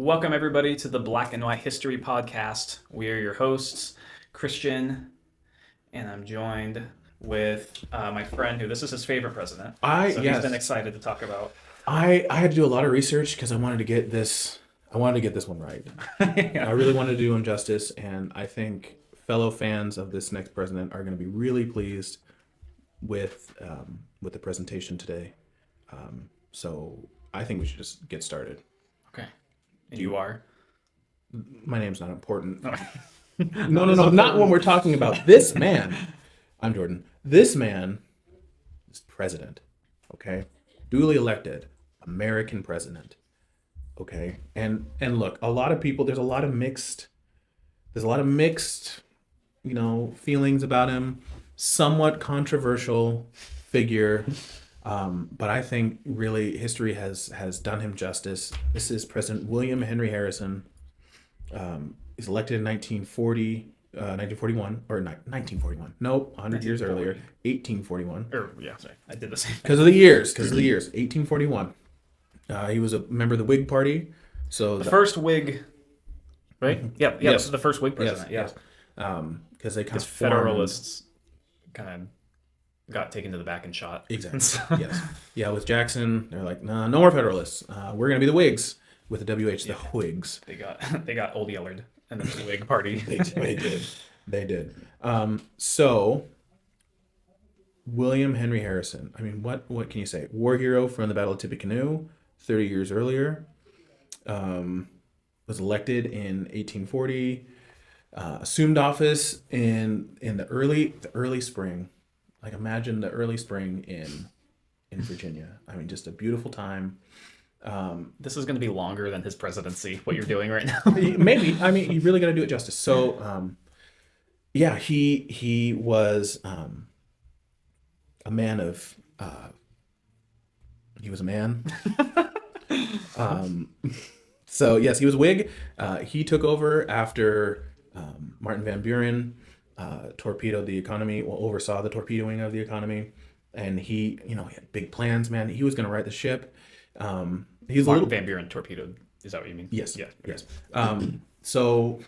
Welcome, everybody, to the Black and White History Podcast. We are your hosts, Christian, and I'm joined with my friend who this is his favorite president. He's been excited to talk about. I had to do a lot of research because I wanted to get this one right. Yeah. I really wanted to do him justice, and I think fellow fans of this next president are going to be really pleased with the presentation today. So I think we should just get started. Okay. And you are? My name's not important. No. No, not when we're talking about this man. I'm Jordan. This man is president, okay? Duly elected American president, okay? And look, a lot of people, there's a lot of mixed, feelings about him. Somewhat controversial figure. But I think really history has done him justice. This is President William Henry Harrison. He's elected in 1941. Nope, 100 years earlier, 1841. Sorry, I did the same. Because of the years, 1841. He was a member of the Whig Party. So The first Whig, right? Yeah, Yes. This is the first Whig president. Yes. Because they kind Because of Federalists kind of got taken to the back and shot. Exactly. Yes. Yeah, with Jackson, they're like, no more Federalists. We're going to be the Whigs with the WH, the Whigs. They got Old Yellard and the Whig Party. They did. So William Henry Harrison. I mean, what can you say? War hero from the Battle of Tippecanoe 30 years earlier. Was elected in 1840. Assumed office in the early spring. Like, imagine the early spring in Virginia. I mean, just a beautiful time. This is going to be longer than his presidency, what you're doing right now. Maybe. I mean, you really got to do it justice. So, he was a man of... he was a man. So, yes, he was Whig. He took over after Martin Van Buren torpedoed the economy, oversaw the torpedoing of the economy, and he had big plans, man. He was going to right the ship. He's Martin Van Buren torpedoed. Is that what you mean? Yes. Yeah. Yes. So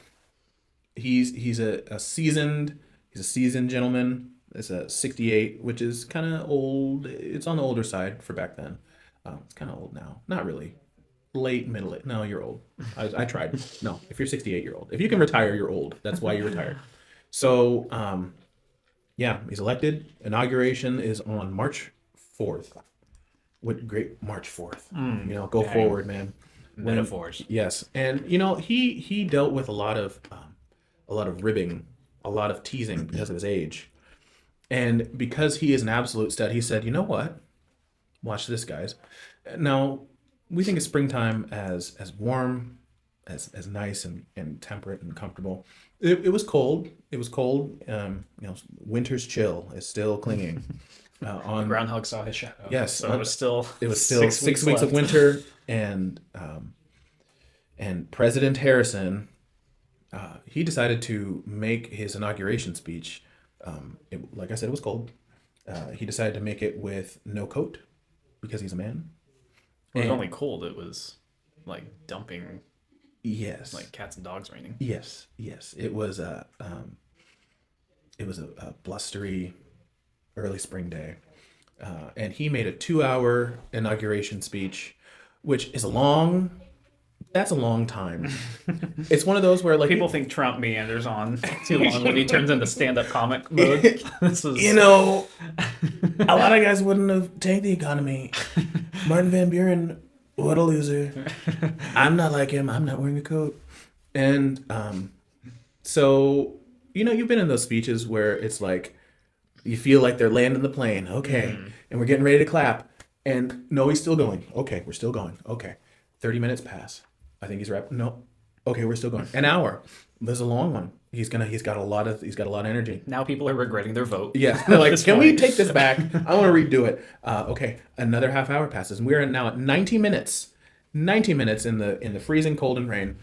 he's a seasoned gentleman. It's a 68, which is kind of old. It's on the older side for back then. It's kind of old now. Not really. Late, middle. No, you're old. I tried. No, if you're 68, you're old. If you can retire, you're old. That's why you retired. So, he's elected. Inauguration is on March 4th. What great March 4th. Go forward, man. Metaphors. Yes. And, he dealt with a lot of ribbing, a lot of teasing because of his age. And because he is an absolute stud, he said, you know what? Watch this, guys. Now, we think of springtime as warm, as nice and temperate and comfortable. It was cold. It was cold. Winter's chill is still clinging. The groundhog saw his shadow. Yes, so it was still 6 weeks of winter, and President Harrison, he decided to make his inauguration speech. Like I said, it was cold. He decided to make it with no coat because he's a man. It was only cold. It was like dumping. Yes. Like cats and dogs raining. Yes. It was a blustery early spring day. And he made a 2-hour inauguration speech, which is long. That's a long time. It's one of those where people think Trump meanders on too long when he turns into stand-up comic mode. This was... a lot of guys wouldn't have tanked the economy. Martin Van Buren, what a loser. I'm not like him. I'm not wearing a coat. And so, you've been in those speeches where it's like, you feel like they're landing the plane. Okay. And we're getting ready to clap. And no, he's still going. Okay, we're still going. Okay. 30 minutes pass. I think he's wrapped. No. Okay, we're still going. An hour. This is a long one. He's got a lot of energy. Now people are regretting their vote. Yeah. They're like, can we take this back? I want to redo it. Okay. Another half hour passes. And we're now at 90 minutes. 90 minutes in the freezing cold and rain.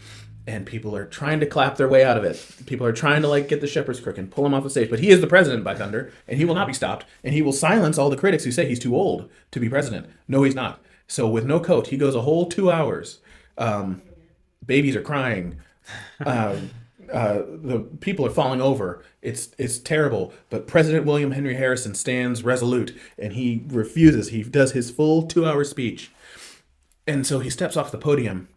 And people are trying to clap their way out of it. People are trying to get the shepherd's crook and pull him off the stage. But he is the president, by thunder, and he will not be stopped. And he will silence all the critics who say he's too old to be president. No, he's not. So with no coat, he goes a whole 2 hours. babies are crying. The people are falling over. It's terrible. But President William Henry Harrison stands resolute, and he refuses. He does his full 2-hour speech, and so he steps off the podium.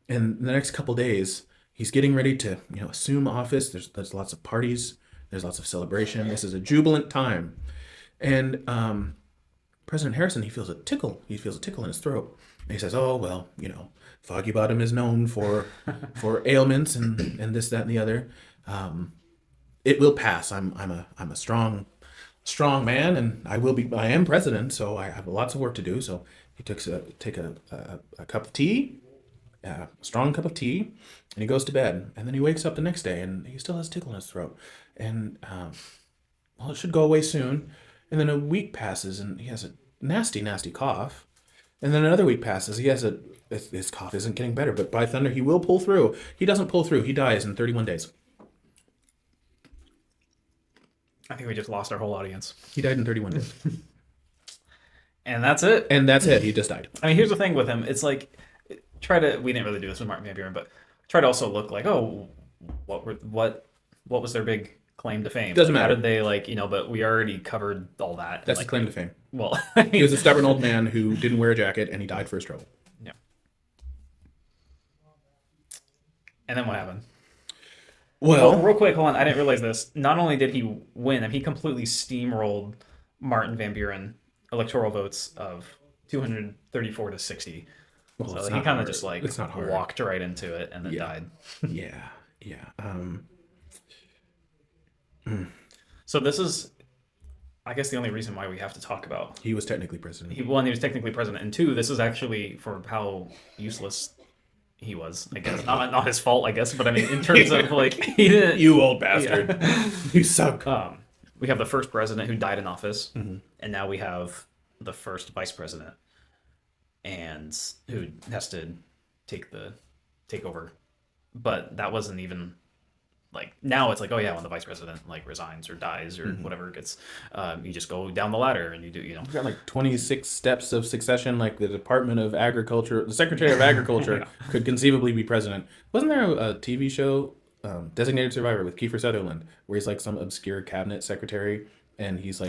And the next couple days, he's getting ready to assume office. There's lots of parties. There's lots of celebration. This is a jubilant time, and President Harrison, he feels a tickle. He feels a tickle in his throat. And he says, "Oh well, Foggy Bottom is known for ailments and this, that, and the other. It will pass. I'm a strong man, and I am president, so I have lots of work to do." So he take a cup of tea, a strong cup of tea, and he goes to bed. And then he wakes up the next day, and he still has a tickle in his throat. And well, it should go away soon. And then a week passes, and he has a nasty, nasty cough. And then another week passes. His cough isn't getting better, but by thunder, he will pull through. He doesn't pull through. He dies in 31 days. I think we just lost our whole audience. He died in 31 days. And that's it. He just died. I mean, here's the thing with him. It's like, we didn't really do this with Martin Van Buren, but try to also look like, oh, what was their big claim to fame? Doesn't matter. How did they but we already covered all that. That's the claim to fame. Well, he was a stubborn old man who didn't wear a jacket, and he died for his trouble. Yeah. And then what happened? Well, real quick, hold on. I didn't realize this. Not only did he win, he completely steamrolled Martin Van Buren electoral votes of 234 to 60. Well, so he kind of just walked right into it and then died. Yeah. So this is, I guess, the only reason why we have to talk about. He was technically president. He was technically president, and two, this is actually for how useless he was. I guess not his fault, I guess, but I mean, in terms of he didn't. You old bastard! Yeah. You suck. We have the first president who died in office, mm-hmm. and now we have the first vice president, and who has to take over. But that wasn't even. Now it's oh yeah, when the vice president resigns or dies or mm-hmm. whatever gets, you just go down the ladder and you do You've got 26 steps of succession. The Department of Agriculture, the Secretary of Agriculture yeah. could conceivably be president. Wasn't there a TV show, Designated Survivor, with Kiefer Sutherland, where he's some obscure cabinet secretary, and he's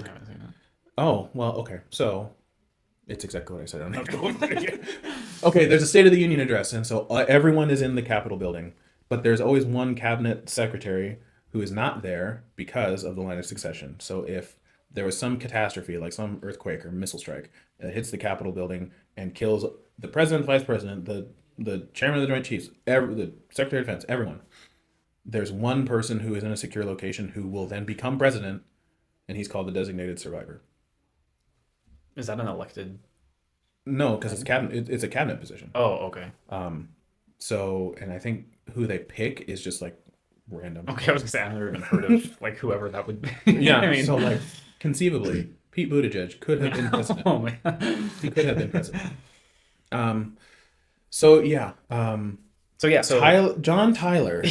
oh well, okay, so it's exactly what I said. I don't have to look at it again. Okay, there's a State of the Union address, and so everyone is in the Capitol building. But there's always one cabinet secretary who is not there because of the line of succession. So if there was some catastrophe, like some earthquake or missile strike, that hits the Capitol building and kills the president, vice president, the chairman of the Joint Chiefs, the Secretary of Defense, everyone, there's one person who is in a secure location who will then become president, and he's called the designated survivor. Is that an elected? No, because it's cabinet. It's a cabinet position. Oh, okay. So, and I think who they pick is just random. Okay, I was gonna say I've never even heard of whoever that would be. Yeah, I mean, so conceivably, Pete Buttigieg could have been president. Oh man, he could have been president. So yeah. So John Tyler.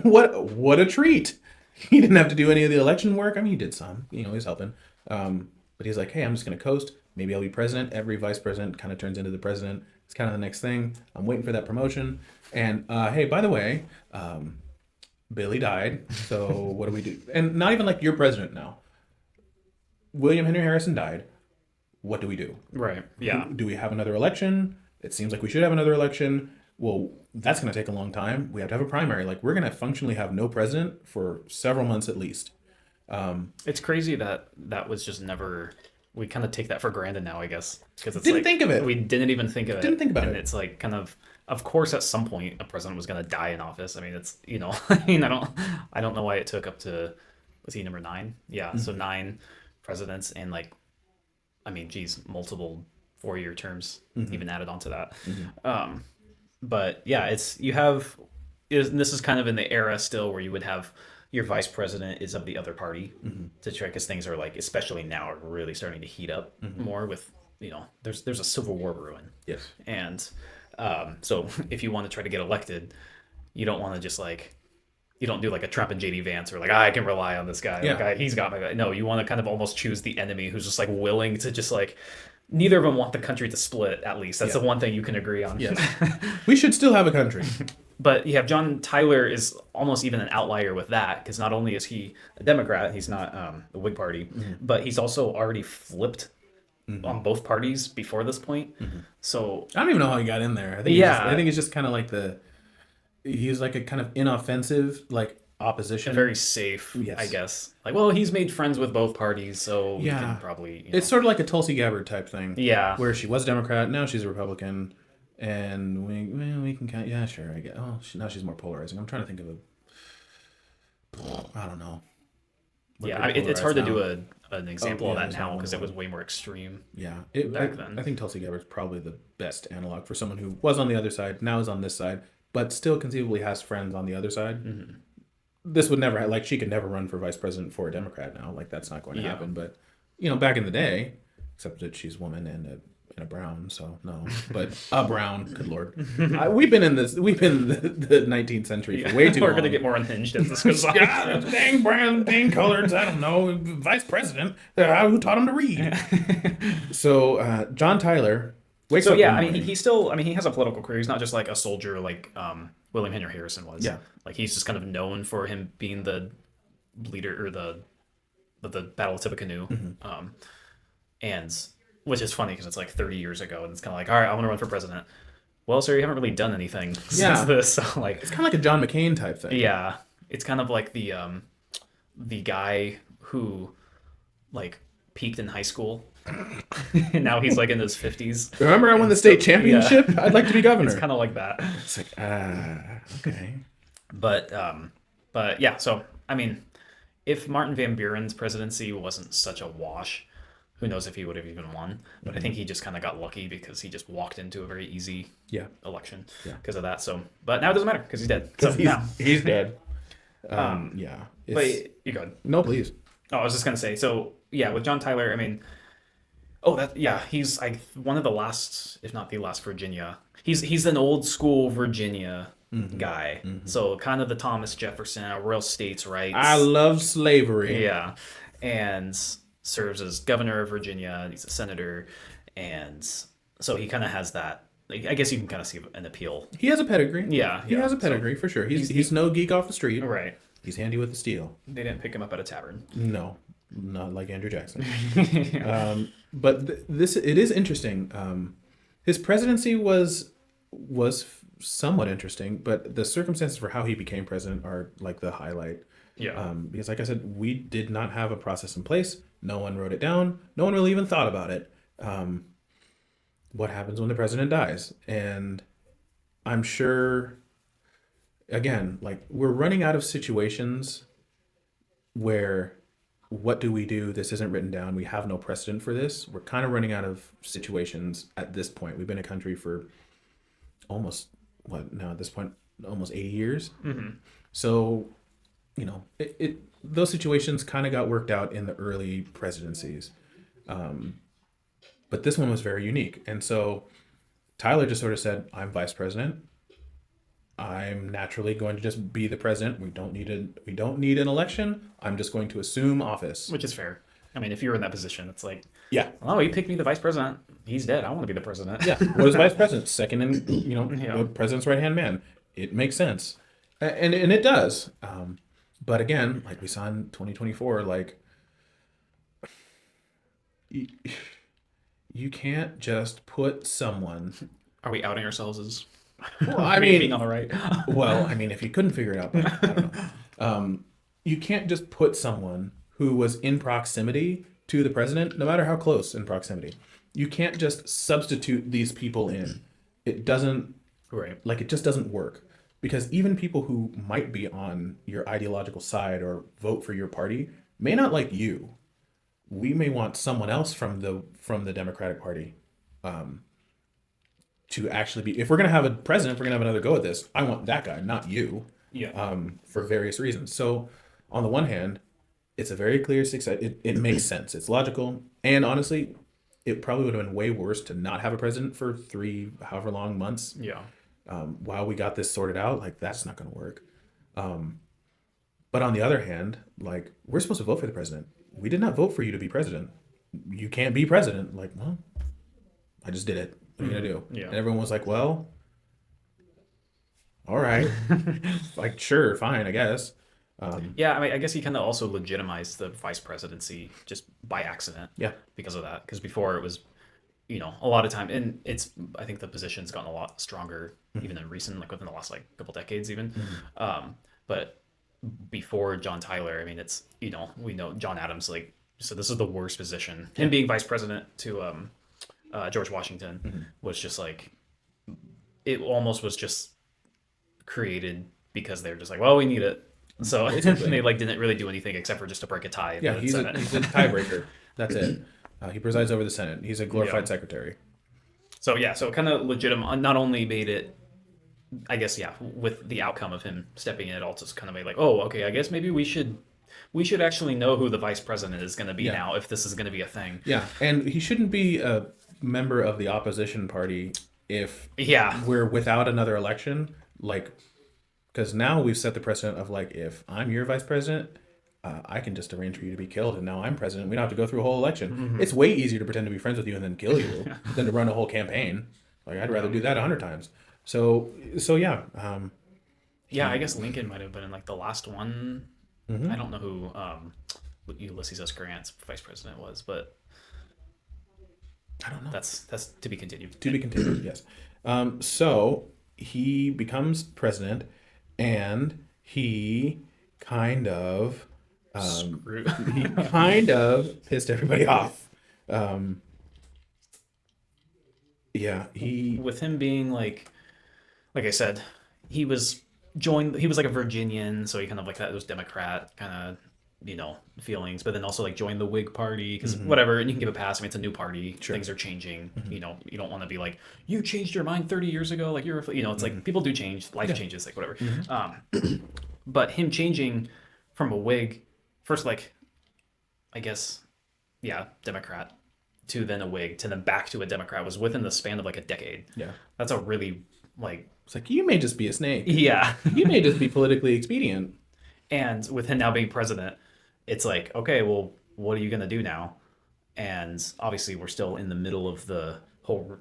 What a treat! He didn't have to do any of the election work. I mean, he did some. He was helping. But he's hey, I'm just gonna coast. Maybe I'll be president. Every vice president kind of turns into the president. It's kind of the next thing. I'm waiting for that promotion. And hey, by the way, Billy died. So what do we do? And not even you're president now. William Henry Harrison died. What do we do? Right. Yeah. Do we have another election? It seems like we should have another election. Well, that's going to take a long time. We have to have a primary. We're going to functionally have no president for several months at least. It's crazy that was just never. We kind of take that for granted now, I guess, because it's didn't think of it. We didn't even think of it. Didn't think about it. And it's kind of course, at some point, a president was going to die in office. I mean, it's I don't know why it took up to, was he number 9? Yeah, mm-hmm. So 9 presidents and multiple 4-year terms mm-hmm. even added onto that. Mm-hmm. But yeah, this is kind of in the era still where you would have. Your vice president is of the other party mm-hmm. to try because things are especially now are really starting to heat up mm-hmm. more with there's a civil war brewing. Yes. And so if you want to try to get elected, you don't want to just you don't do like a Trump and JD Vance or like I can rely on this guy. Yeah. Like he's got my back. No, you want to kind of almost choose the enemy who's just like willing to just like neither of them want the country to split. At least that's the one thing you can agree on. Yes. We should still have a country. But you have John Tyler is almost even an outlier with that because not only is he a Democrat, he's not the Whig Party, but he's also already flipped on both parties before this point. So I don't even know how he got in there. I think it's just kind of like he's like a kind of inoffensive like opposition, very safe, I guess. Like, well, he's made friends with both parties, so he can probably. It's sort of like a Tulsi Gabbard type thing. Yeah, where she was a Democrat, now she's a Republican. And we can count. Yeah, sure. I get. Oh, now she's more polarizing. I'm trying to think of I don't know. It's hard to do an example of that now because it was way more extreme. Yeah, back then. I think Tulsi Gabbard's probably the best analog for someone who was on the other side, now is on this side, but still conceivably has friends on the other side. This would never she could never run for vice president for a Democrat now. Like that's not going to happen. But back in the day, except that she's a woman and a brown, so no, but a brown, good lord. We've been in the 19th century for way too long. We're gonna get more unhinged as this goes on. Dang brown, dang coloreds, I don't know, vice president, who taught him to read. So John Tyler wakes up. Yeah, he still, he has a political career. He's not just like a soldier like William Henry Harrison was. Yeah, like he's just kind of known for him being the leader or the Battle of Tippecanoe, and. Which is funny because it's like 30 years ago, and it's kind of like, all right, I want to run for president. Well, sir, you haven't really done anything since this. So, like, it's kind of like a John McCain type thing. Yeah, it's kind of like the guy who like peaked in high school, and now he's like in his 50s. Remember I won the state championship? I'd like to be governor. It's kind of like that. It's like okay. But yeah. So if Martin Van Buren's presidency wasn't such a wash. Who knows if he would have even won? But I think he just kind of got lucky because he just walked into a very easy election because of that. So, but now it doesn't matter because he's dead. So he's dead. But you go ahead. No, please. Oh, I was just gonna say. So yeah, with John Tyler, he's like one of the last, if not the last, Virginia. He's an old school Virginia guy. So kind of the Thomas Jefferson, real states' rights. I love slavery. Yeah, and serves as governor of Virginia. He's a senator, and so he kind of has that. Like, I guess you can kind of see an appeal. He has a pedigree. Yeah, he has a pedigree for sure. He's no geek off the street. Right. He's handy with the steel. They didn't pick him up at a tavern. No, not like Andrew Jackson. But it is interesting. His presidency was somewhat interesting, but the circumstances for how he became president are like the highlight. Yeah. Because like I said, we did not have a process in place. No one wrote it down. No one really even thought about it. What happens when the president dies? And I'm sure, again, like we're running out of situations where what do we do? This isn't written down. We have no precedent for this. We're kind of running out of situations at this point. We've been a country for almost, at this point, almost 80 years. So, those situations kind of got worked out in the early presidencies. But this one was very unique. And so Tyler just sort of said, I'm vice president. I'm naturally going to just be the president. We don't need an election. I'm just going to assume office. Which is fair. If you're in that position, it's like, yeah. Oh, he picked me the vice president. He's dead. I want to be the president. Yeah. What is vice president? Second in, the president's right-hand man. It makes sense. And it does. But again, like we saw in 2024, like you can't just put someone. Are we outing ourselves as? Well, being on the right. Well, if you couldn't figure it out, I don't know. You can't just put someone who was in proximity to the president, no matter how close in proximity. You can't just substitute these people in. It doesn't. Right. Like it just doesn't work. Because even people who might be on your ideological side or vote for your party may not like you. We may want someone else from the Democratic Party to actually be. If we're going to have a president, if we're going to have another go at this, I want that guy, not you. Yeah. For various reasons. So on the one hand, it's a very clear success. It makes sense. It's logical. And honestly, it probably would have been way worse to not have a president for however long months. Yeah. While we got this sorted out, like that's not going to work. But on the other hand, like, we're supposed to vote for the president. We did not vote for you to be president. You can't be president. Like, well, I just did it. What are you gonna do? Yeah. And everyone was like, well, all right. Like, sure, fine, I guess. Yeah, I mean, I guess he kind of also legitimized the vice presidency just by accident. Yeah. Because of that. Because before it was, a lot of time, and I think the position's gotten a lot stronger even in recent, like within the last like couple decades even. But before John Tyler, I mean, it's, we know John Adams, like, so this is the worst position. Him being vice president to George Washington was just like, it almost was just created because they're just like, well, we need it. So they like didn't really do anything except for just to break a tie. Yeah, he's a tiebreaker. That's it. He presides over the Senate. He's a glorified secretary. So it kind of legitimate. Not only made it, I guess, with the outcome of him stepping in, it also kind of made like, oh, okay, I guess maybe we should actually know who the vice president is going to be now if this is going to be a thing. Yeah, and he shouldn't be a member of the opposition party if we're without another election, like. Because now we've set the precedent of like, if I'm your vice president, I can just arrange for you to be killed, and now I'm president. We don't have to go through a whole election. It's way easier to pretend to be friends with you and then kill you than to run a whole campaign. Like, I'd rather do that 100 times. So yeah. I guess Lincoln might have been in like the last one. I don't know who Ulysses S. Grant's vice president was, but I don't know. That's to be continued. To be continued, yes. So he becomes president. And he kind of pissed everybody off. With him being like I said, he was like a Virginian, so he kind of like that those Democrat kind of feelings, but then also like joined the Whig Party because whatever, and you can give a pass. I mean, it's a new party. Sure. Things are changing. You don't want to be like, you changed your mind 30 years ago. Like you're, it's like people do change. Life changes. Like whatever. But him changing from a Whig, first like, I guess, Democrat, to then a Whig, to then back to a Democrat was within the span of like a decade. Yeah, that's a really like. It's like, you may just be a snake. Yeah, you may just be politically expedient. And with him now being president, it's like, okay, well, what are you going to do now? And obviously, we're still in the middle of the whole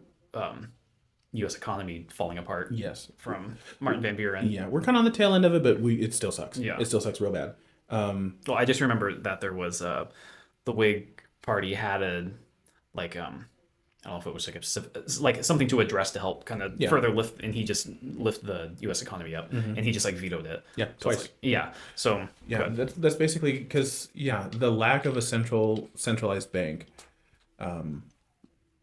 U.S. economy falling apart. Yes. From Martin Van Buren. Yeah, we're kind of on the tail end of it, but it still sucks. Yeah. It still sucks real bad. Well, I just remember that there was the Whig Party had a, like, I don't know if it was like something to address to help kind of further lift, and he just lift the U.S. economy up, and he just like vetoed it. Yeah, so twice. So that's basically because the lack of a centralized bank,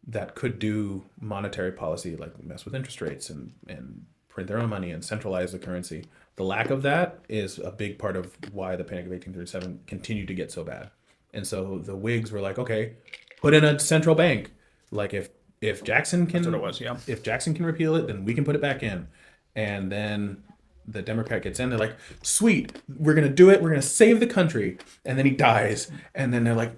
that could do monetary policy, like mess with interest rates and print their own money and centralize the currency. The lack of that is a big part of why the Panic of 1837 continued to get so bad. And so the Whigs were like, okay, put in a central bank. Like if Jackson can, that's what it was, if Jackson can repeal it, then we can put it back in. And then the Democrat gets in. They're like, sweet, we're gonna do it. We're gonna save the country. And then he dies. And then they're like,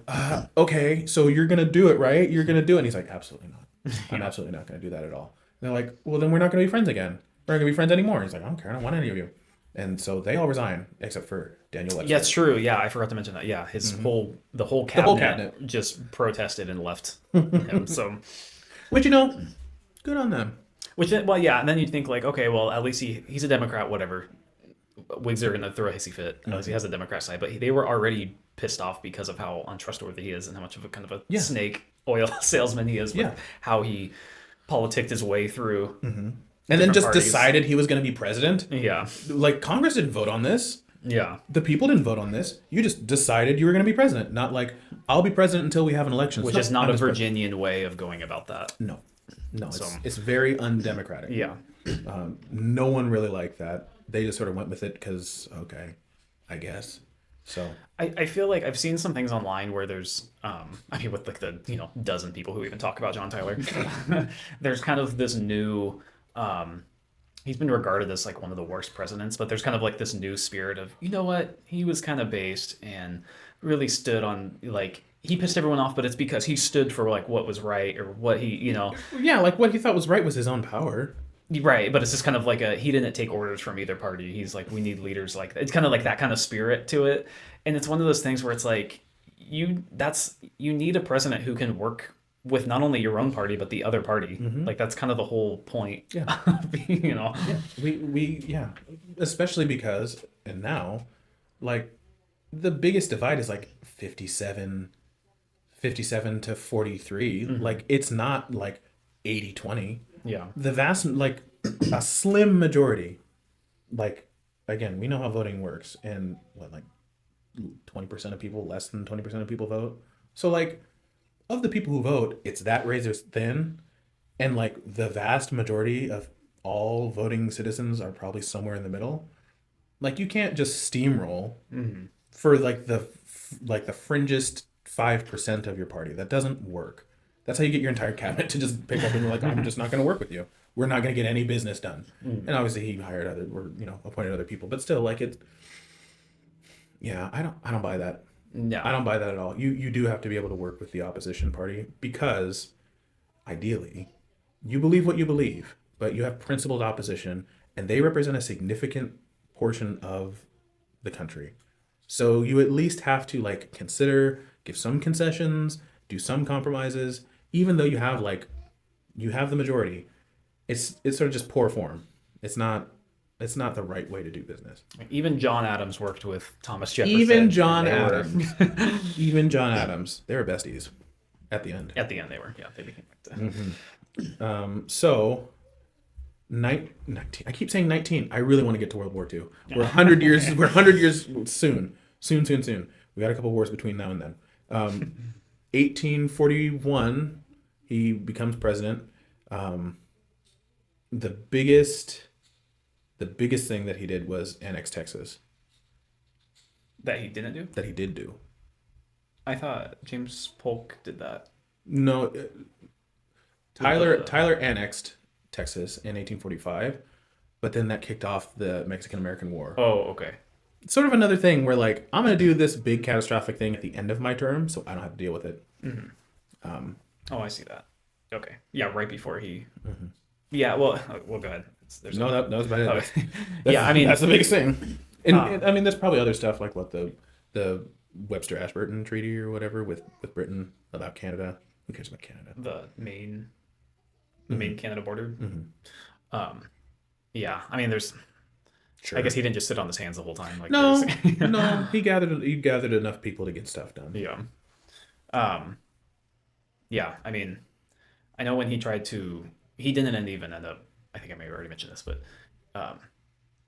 okay, so you're gonna do it, right? You're gonna do it. And he's like, absolutely not. I'm absolutely not gonna do that at all. And they're like, well, then we're not gonna be friends again. We're not gonna be friends anymore. He's like, I don't care. I don't want any of you. And so they all resign except for Daniel Webster. Yeah, it's true. Yeah, I forgot to mention that. Yeah, his the whole cabinet just protested and left him. So, which good on them. Which and then you'd think like, okay, well, at least he's a Democrat, whatever. Whigs are gonna throw a hissy fit. At least he has a Democrat side, but they were already pissed off because of how untrustworthy he is and how much of a kind of a snake oil salesman he is. With how he politicked his way through. And then just decided he was going to be president. Yeah. Like, Congress didn't vote on this. Yeah. The people didn't vote on this. You just decided you were going to be president. Not like, I'll be president until we have an election. Which is not a Virginian way of going about that. No, it's very undemocratic. Yeah. No one really liked that. They just sort of went with it because, okay, I guess. So I feel like I've seen some things online where there's, with like the, dozen people who even talk about John Tyler, there's kind of this new... he's been regarded as like one of the worst presidents, but there's kind of like this new spirit of, you know what, he was kind of based and really stood on, like, he pissed everyone off, but it's because he stood for like what was right or what he, Yeah, like what he thought was right was his own power. Right, but it's just kind of like he didn't take orders from either party. He's like, we need leaders like that. It's kind of like that kind of spirit to it. And it's one of those things where it's like you need a president who can work with not only your own party but the other party. Mm-hmm. Like that's kind of the whole point. Yeah. Yeah. We especially because and now like the biggest divide is like 57 to 43. Mm-hmm. Like it's not like 80-20. Yeah. The vast, like a slim majority, like again, we know how voting works, and what, like 20% of people, less than 20% of people vote. So like of the people who vote, it's that razor thin, and like the vast majority of all voting citizens are probably somewhere in the middle. Like you can't just steamroll for like the fringest 5% of your party. That doesn't work. That's how you get your entire cabinet to just pick up and be like, I'm just not going to work with you. We're not going to get any business done. And obviously he hired appointed other people, but still like it. Yeah, I don't buy that. No. I don't buy that at all. You do have to be able to work with the opposition party because ideally you believe what you believe, but you have principled opposition and they represent a significant portion of the country. So you at least have to like consider, give some concessions, do some compromises, even though you have the majority. It's sort of just poor form. It's not the right way to do business. Even John Adams worked with Thomas Jefferson. Even John Adams. They were besties at the end. At the end they were. Yeah, they became like that. Mm-hmm. So 19, I keep saying 19. I really want to get to World War II. We're 100 years. We're 100 years soon. Soon. We got a couple wars between now and then. 1841, he becomes president. The biggest thing that he did was annex Texas. That he didn't do? That he did do. I thought James Polk did that. No, Tyler annexed Texas in 1845, but then that kicked off the Mexican-American War. Oh, okay. It's sort of another thing where like I'm going to do this big catastrophic thing at the end of my term, so I don't have to deal with it. Mm-hmm. I see that. Okay. Yeah, right before he. Mm-hmm. Yeah. Well, go ahead. That was about it. Okay. Yeah, I mean that's the biggest thing. And I mean, there's probably other stuff like what the Webster-Ashburton Treaty or whatever with Britain about Canada. Who cares about Canada? The Maine Canada border. Mm-hmm. Yeah, I mean, there's. Sure. I guess he didn't just sit on his hands the whole time. Like no, he gathered enough people to get stuff done. Yeah. Yeah, I mean, I know when he didn't even end up, I think I may have already mentioned this, but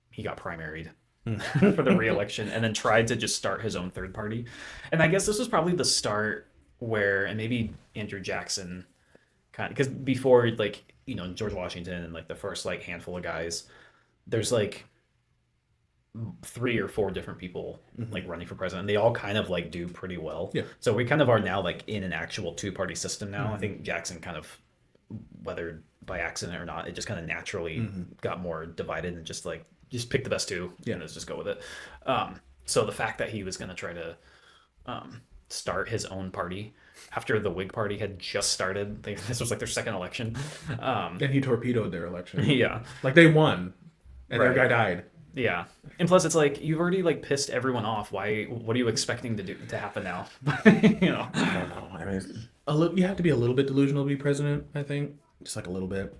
he got primaried for the re-election and then tried to just start his own third party. And I guess this was probably the start where, and maybe Andrew Jackson kind of, because before like, George Washington and like the first like handful of guys, there's like 3 or 4 different people like running for president. And they all kind of like do pretty well. Yeah. So we kind of are now like in an actual 2-party system now. I think Jackson kind of, whether by accident or not, it just kind of naturally got more divided and just pick the best 2 and let's just go with it. So the fact that he was going to try to start his own party after the Whig Party had just started, this was like their second election. And he torpedoed their election. Yeah. Like they won and their guy died. Yeah, and plus it's like you've already like pissed everyone off. What are you expecting to happen now? I don't know. I mean, you have to be a little bit delusional to be president. I think just like a little bit,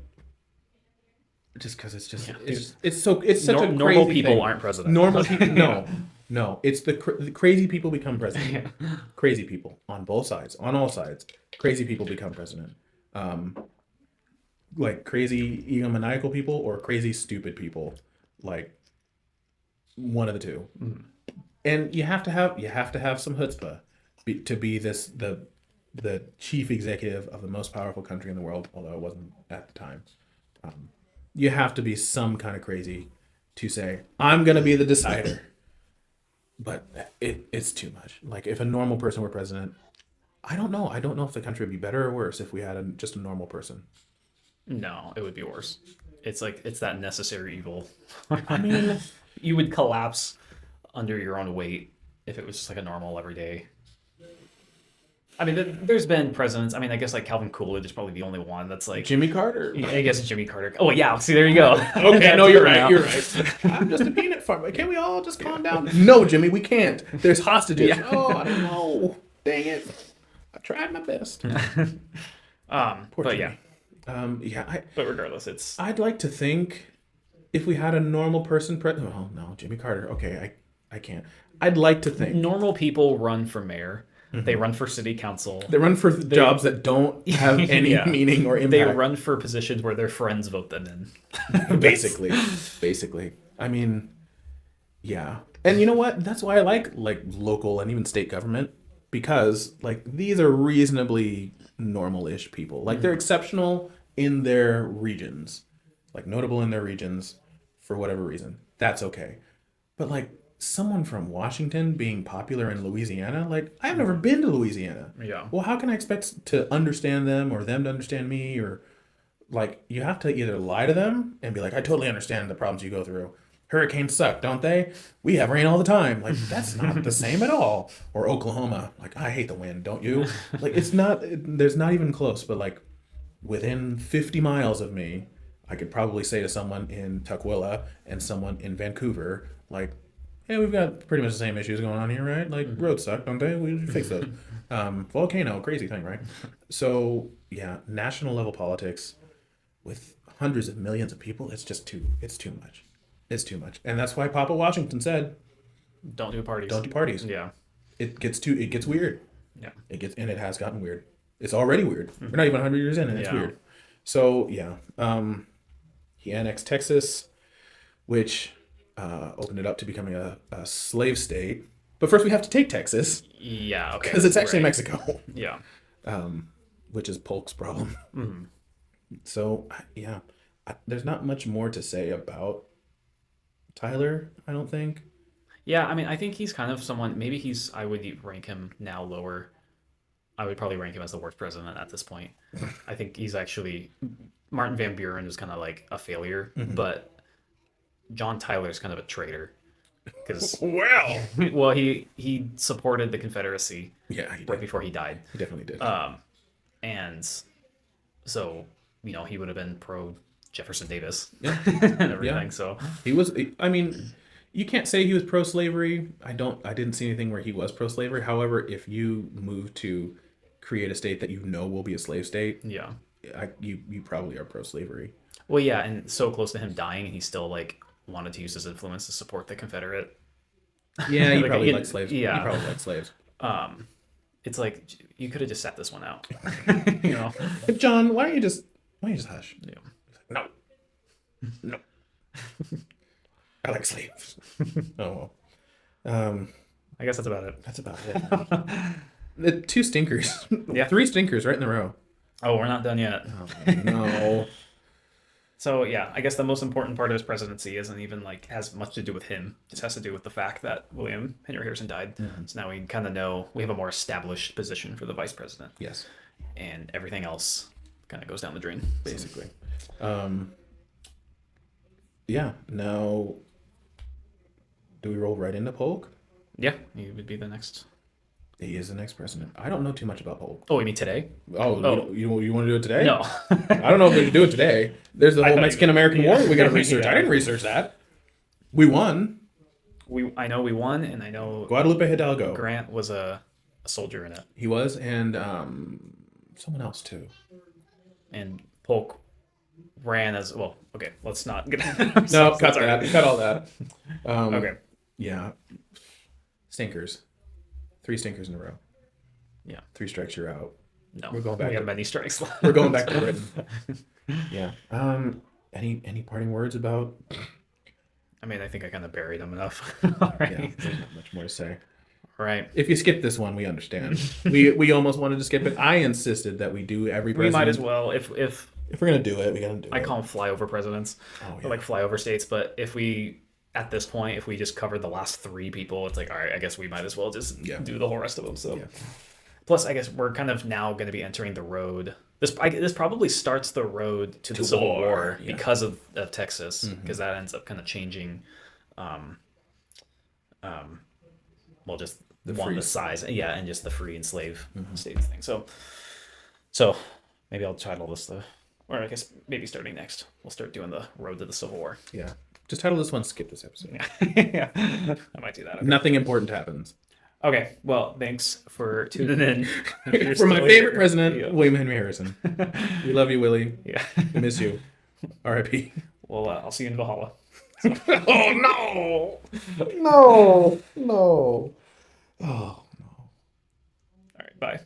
just because it's just it's such a crazy normal people thing. Aren't president. Normal people, no. It's the crazy people become president. Yeah. Crazy people on both sides, on all sides. Crazy people become president. Like crazy egomaniacal people or crazy stupid people, like. One of the two, and you have to have some chutzpah to be the chief executive of the most powerful country in the world. Although it wasn't at the time, you have to be some kind of crazy to say I'm gonna be the decider. But it's too much. Like if a normal person were president, I don't know if the country would be better or worse if we had just a normal person. No, it would be worse. It's that necessary evil. I mean. You would collapse under your own weight if it was just like a normal everyday. I mean, there's been presidents. I mean, I guess like Calvin Coolidge is probably the only one that's like Jimmy Carter. I guess Jimmy Carter. Oh yeah, see there you go. Okay, no, you're right. You're right. I'm just a peanut farmer. Can't we all just calm down? No, Jimmy, we can't. There's hostages. Yeah. Oh, I don't know. Dang it. I tried my best. Poor Jimmy. Yeah. But regardless, I'd like to think if we had a normal person oh no, Jimmy Carter. Okay, I can't. I'd like to think normal people run for mayor. Mm-hmm. They run for city council. They run for jobs that don't have any meaning or impact. They run for positions where their friends vote them in. Basically. I mean, yeah. And you know what? That's why I like local and even state government, because like these are reasonably normal-ish people. Like they're exceptional in their regions, like notable in their regions for whatever reason. That's okay. But like someone from Washington being popular in Louisiana, like I've never been to Louisiana. Yeah. Well, how can I expect to understand them or them to understand me? Or like you have to either lie to them and be like, I totally understand the problems you go through. Hurricanes suck, don't they? We have rain all the time. Like that's not the same at all. Or Oklahoma, like I hate the wind, don't you? Like it's not. There's not even close. But like within 50 miles of me, I could probably say to someone in Tukwila and someone in Vancouver, like, hey, we've got pretty much the same issues going on here, right? Like, roads suck, don't they? We fix those. Volcano, crazy thing, right? So, yeah, national level politics with hundreds of millions of people, it's too much. It's too much. And that's why Papa Washington said, don't do parties. Don't do parties. Yeah. It gets weird. Yeah. And it has gotten weird. It's already weird. We're not even 100 years in and it's weird. So, yeah. He annexed Texas, which opened it up to becoming a slave state. But first we have to take Texas. Yeah, okay. Because it's actually Mexico. Yeah. Which is Polk's problem. Mm-hmm. So, yeah. There's not much more to say about Tyler, I don't think. Yeah, I mean, I think he's kind of someone, maybe I would rank him now lower. I would probably rank him as the worst president at this point. I think he's actually, Martin Van Buren was kind of like a failure, but John Tyler's kind of a traitor. Because well, he supported the Confederacy. Yeah, he did. Right before he died. He definitely did. And so he would have been pro Jefferson Davis. Yeah. And everything. Yeah. So he was. I mean, you can't say he was pro slavery. I didn't see anything where he was pro slavery. However, if you move to create a state that will be a slave state, yeah, you probably are pro slavery. Well, yeah, and so close to him dying, and he still wanted to use his influence to support the Confederate. Yeah, he probably liked slaves. Yeah, he probably liked slaves. It's like you could have just sat this one out. John, why don't you just hush? Yeah. No. I like slaves. Oh well. I guess that's about it. That's about it. The two stinkers. Yeah. 3 stinkers right in a row. Oh, we're not done yet. Oh, no. So yeah, I guess the most important part of his presidency isn't even has much to do with him. It just has to do with the fact that William Henry Harrison died. Mm-hmm. So now we kind of know we have a more established position for the vice president. Yes. And everything else kind of goes down the drain, basically. Yeah. Now, do we roll right into Polk? Yeah, he would be the next. He is the next president. I don't know too much about Polk. Oh, you mean today? Oh. You want to do it today? No. I don't know if we can do it today. There's the whole Mexican-American War we got to research. Yeah. I didn't research that. We won. I know we won, and I know Guadalupe Hidalgo. Grant was a soldier in it. He was, and someone else too. And Polk ran as well. Okay, let's not get. No, cut that. Cut all that. Okay. Yeah. Stinkers. 3 stinkers in a row. Yeah. 3 strikes, you're out. No, we're going back. We have many strikes left. We're going back to Britain. Yeah. Any parting words about? I mean, I think I kind of buried them enough. Already. Yeah, there's not much more to say. All right. If you skip this one, we understand. we almost wanted to skip it. I insisted that we do every president. We might as well. If we're gonna do it, we gotta do it. I call them flyover presidents, or flyover states. But if we at this point, if we just covered the last 3 people, it's all right, I guess we might as well just do the whole rest of them. So, plus, I guess we're kind of now going to be entering the road. This probably starts the road to the Civil War because of Texas, because that ends up kind of changing, just the size, and just the free and slave states thing. So maybe I'll title this or I guess maybe starting next, we'll start doing the road to the Civil War. Yeah. Just title this one, skip this episode. Yeah. I might do that. Okay. Nothing important happens. Okay. Well, thanks for tuning in. For my favorite president, William Henry Harrison. We love you, Willie. Yeah. We miss you. R.I.P. Well, I'll see you in Valhalla. Oh, no. No. Oh, no. All right. Bye.